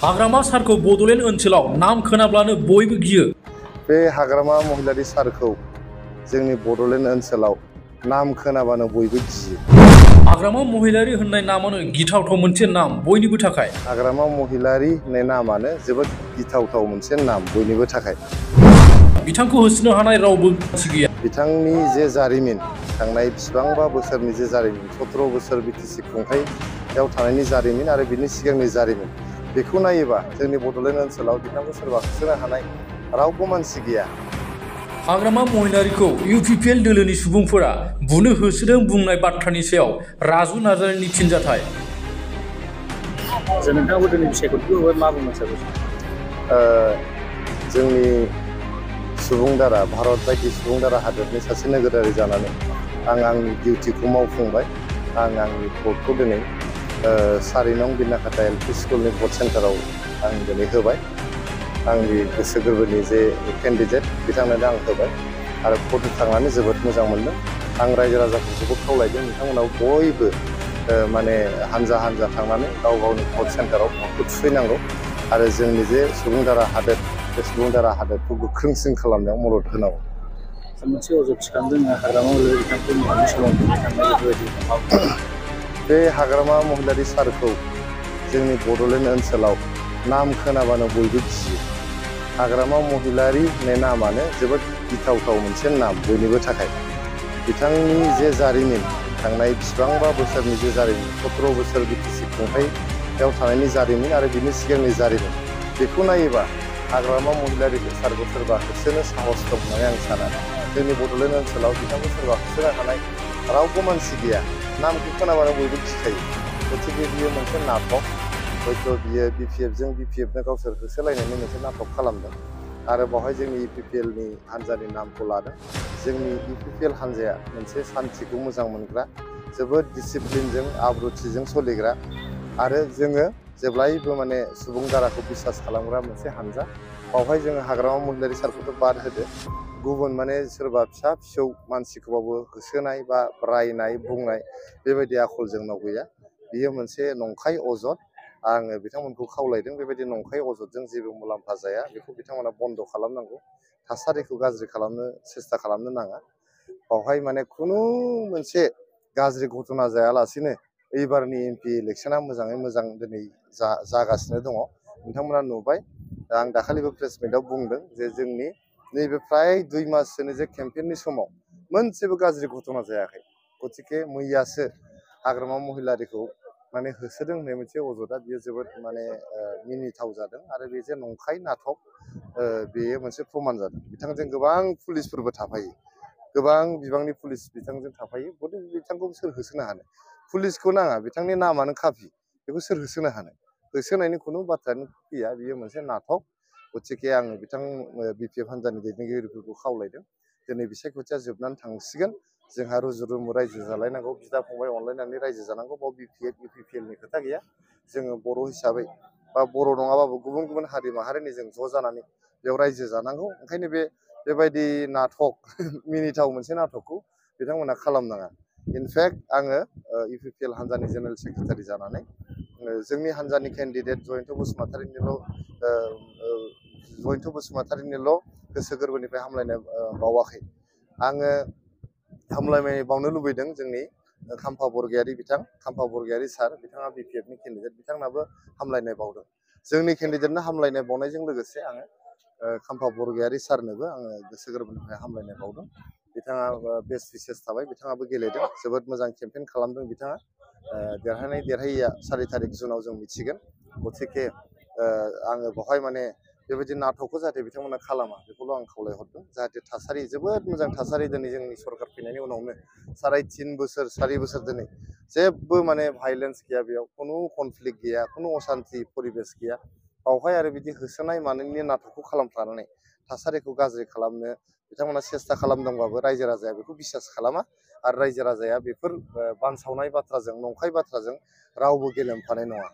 हाग्रामा सारखौ बड'लेण्ड ओनसोलाव नाम खोनाब्लानो बयबो गियो। बे हाग्रामा महिलारी सारखौ जोंनि बड'लेण्ड ओनसोलाव नाम खोनाबानो बयबो गियो। हाग्रामा महिलारी होननाय नामानो गिथावथाव मोनसे नाम बयनिबो थाखाय। हाग्रामा महिलारी होननाय नामानो जोबोद गिथावथाव मोनसे नाम बयनिबो थाखाय। बिथांखौ होसोनो हानाय रावबो मानसि गैया। बिथांनि जे जारिमिन, थांनाय बेसेबांबा बोसोरनि जे जारिमिन, 17 बोसोर बिटिसि खुंथायाव थानायनि जारिमिन आरो बिनि सिगांनि जारिमिन, बेखौ नायोबा जोंनि बड'लेण्ड ओनसोलाव बिथांखौ सोरबा होसोनो हानाय रावबो मानसि गैया। हाग्रामा महिलारीखौ इउपिपिएल दोलोनि सुबुंफोरा बुनो होसोदों बुंनाय बाथ्रानि सायाव राजु नार्जारिनि फिनजाथाय। नोंथाङा गोदोनि बिसायख'थिखौ मा बुंनो सानो? जोंनि सुबुंदारा, भारत बायदि सुबुंदारा हादोरनि सासे नोगोरारि जानानै आं आंनि डिउटिखौ मावफुंबाय। आं आंनि भटखौ दिनै 4 नं बिनाकाटा एलपि स्कुलनि भट सेन्टाराव आं दिनै होबाय। आंनि गोसो गोरबोनि जे केन्डिडेट बिथांनो आं होबाय आरो भट होखांनानै जोबोद मोजां मोनदों। आं रायजो राजाफोरखौबो खावलायदों बिथांमोनाव बयबो माने हानजा हानजा थांनानै गाव गावनि भट सेन्टाराव भटखौ थुहैनांगौ आरो जोंनि जे सुबुंदारा हादोर, बे सुबुंदारा हादोरखौ गोख्रोंसिन खालामनायाव मदद होनांगौ। मोनसे अजद थिखांदों हाग्रामा महिलारी बिथांखौ मुंनि समाव मोननो थांनाय बेफोरबायदि। बे हाग्रामा महिलारी सारखौ जोंनि बड'लेण्ड ओनसोलाव नाम खोनाबानो बयबो गियो। हाग्रामा महिलारी होननाय नामानो जोबोद गिथावथाव मोनसे नाम बयनिबो थाखाय। बिथांनि जे जारिमिन, थांनाय बेसेबांबा बोसोरनि जे जारिमिन, 17 बोसोर बिटिसि खुंथायाव थानायनि जारिमिन आरो बिनि सिगांनि जारिमिन, बेखौ नायोबा हाग्रामा महिलारी सारखौ सोरबा होसोनो साहस दं होननानै आं साना। जोंनि बड'लेण्ड ओनसोलाव बिथांखौ सोरबा होसोनो हानाय रावबो मानसि गैया। नामखौ खोनाबानो बयबो गिखायो। गथिखे बियो मोनसे नाटक। हयथ' बियो बिपिएफनो गावसोर होसोलायनायनि मोनसे नाटक खालामदों आरो बेवहाय जोंनि इउपिपिएलनि हान्जानि नामखौ लादों। जोंनि इउपिपिएल हान्जाया मोनसे सान्थिखौ मोजां मोनग्रा, जोबोद डिसिप्लिनजों आब्रुथिजों सोलिग्रा आरो जोङो जेब्लायबो माने सुबुं दाराखौ बिसास खालामग्रा मोनसे हान्जा। बावहाय जोङो हाग्रामा महिलारी सारखौथ' बाद होदो, गुबुन माने सोरबा फिसा फिसौ मानसिखौबाबो होसोनाय बा रायनाय बुंनाय बेबायदि आखल जोंनाव गैया। बियो मोनसे नंखाय अजद। आङो बिथांमोनखौ खावलायदों बेबायदि नंखाय अजदजों जेबो मुलाम्फा जाया, बेखौ बिथांमोना बन्द' खालामनांगौ। थासारिखौ गाज्रि खालामनो सेस्था खालामनो नाङा। बावहाय माने खुनु मोनसे गाज्रि घटना जायालासिनो एबारनि एमपि इलेक्सना मोजाङै मोजां दिनै जागासिनो दङ। नोंथांमोना नुबाय, आं दाखालिबो प्रेस मिटआव बुंदों जे जोंनि नैबे फ्राय 2 माससोनि जे केम्पेइननि समाव मोनसेबो गाज्रि घटना जायाखै। गथिखे मैयासो हाग्रामा महिलारीखौ माने होसोदों होननाय मोनसे अजदआ बियो जोबोद माने मिनिथाव जादों आरो बे जे नंखाय नाटक, बेयो मोनसे प्रमान जादों। बिथांजों गोबां पुलिसफोरबो थाफायो, गोबां बिबांनि पुलिस बिथांजों थाफायो। गथिखे बिथांखौ सोर होसोनो हानो? पुलिसखौ नाङा, बिथांनि नामानो खाफि, बेखौ सोर होसोनो हानो? होसोनायनि खुनु बाथ्रायानो फैया, बियो मोनसे नाटक। गथिखे आङो बिथां बिपिएफ हान्जानि दैदेनगिरिफोरखौ खावलायदों, दिनै बिसायख'थिया जोबनानै थांसिगोन। जोंहा रुजु रुमु रायजो जालायनांगौ, बिदा फंबाय अनलायनानै रायजो जानांगौ। बाव बिपिएफ इउपिपिएलनि खोथा गैया। जोङो बर' हिसाबै बा बर' नङाबाबो गुबुन गुबुन हारि माहारिनि जों ज' जानानै बेयाव रायजो जानांगौ। ओंखायनो बेबायदि नाटक, मिनिथाव मोनसे नाटकखौ बिथांमोना खालामनाङा। इनफेक्ट आङो इउपिपिएल हान्जानि जेनेरेल सेक्रेटारि जानानै जोंनि हान्जानि केन्डिडेट जयन्त बसुमतारिनिल' गोसो गोरबोनिफ्राय हामलायनाय बावाखै। आङो हामलायनाय बावनो लुबैदों जोंनि खाम्फा बरगयारी बिथां, खाम्फा बरगयारी सार, बिथाङा बिपिएफनि केन्डिडेट, बिथांनाबो हामलायनाय बावदों। जोंनि केन्डिडेटनो हामलायनाय बावनायजों लोगोसे आङो खाम्फा बरगयारी सारनोबो आङो गोसो गोरबोनिफ्राय हामलायनाय बावदों। बिथाङा बेस्ट विशेस थाबाय, बिथाङाबो गेलेदों, जोबोद मोजां केम्पेइन खालामदों बिथाङा। देरहानाय देरहायैया 4 थारिख जुनाव जों मिथिगोन। गथिखे आङो बेवहाय माने बेबायदि नाटकखौ जाहाथे बिथांमोना खालामा, बेखौल' आं खावलायहरदों। जाहाथे थासारि, जोबोद मोजां थासारि दिनै जोंनि सरकार फैनायनि उनावनो 3.5 बोसोर 4 बोसोर दिनै जेबो माने भाइलेन्स गैया, बेयाव खुनु कनफ्लिक्ट गैया, खुनु असान्थि परिबेस गैया। बावहाय आरो बिदि होसोनाय मानायनि नाटकखौ खालामफ्लानानै थासारिखौ गाज्रि खालामनो बिथांमोना सेस्था खालामदोंबाबो रायजो राजाया बेखौ बिसास खालामा आरो रायजो राजाया बेफोर बानसावनाय बाथ्राजों, नंखाय बाथ्राजों रावबो गेलेमफानाय नङा।